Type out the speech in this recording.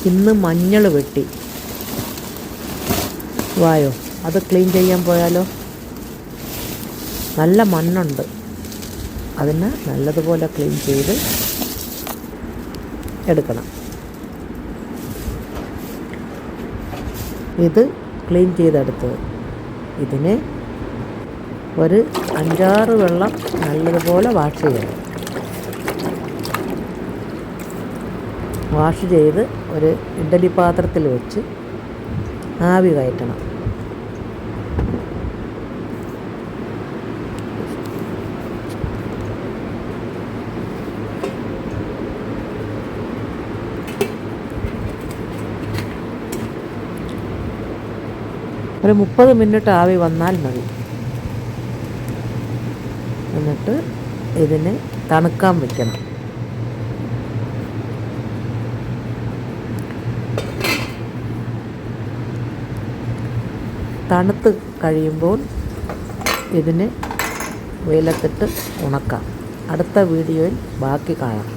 ഇന്ന് മഞ്ഞൾ വെട്ടി. വായോ, അത് ക്ലീൻ ചെയ്യാൻ പോയാലോ? നല്ല മണ്ണുണ്ട്, അതിന് നല്ലതുപോലെ ക്ലീൻ ചെയ്ത് എടുക്കണം. ഇത് ക്ലീൻ ചെയ്തെടുത്തത്, ഇതിനെ ഒരു 5-6 വെള്ളം നല്ലതുപോലെ വാഷ് ചെയ്യണം. വാഷ് ചെയ്ത് ഒരു ഇഡ്ഡലി പാത്രത്തിൽ വെച്ച് ആവി കയറ്റണം. ഒരു 30 മിനിറ്റ് ആവി വന്നാൽ മതി. എന്നിട്ട് ഇതിനെ തണുക്കാൻ വയ്ക്കണം. തണുത്ത് കഴിയുമ്പോൾ ഇതിനെ വെയിലത്തിട്ട് ഉണക്കാം. അടുത്ത വീഡിയോയിൽ ബാക്കി കാണാം.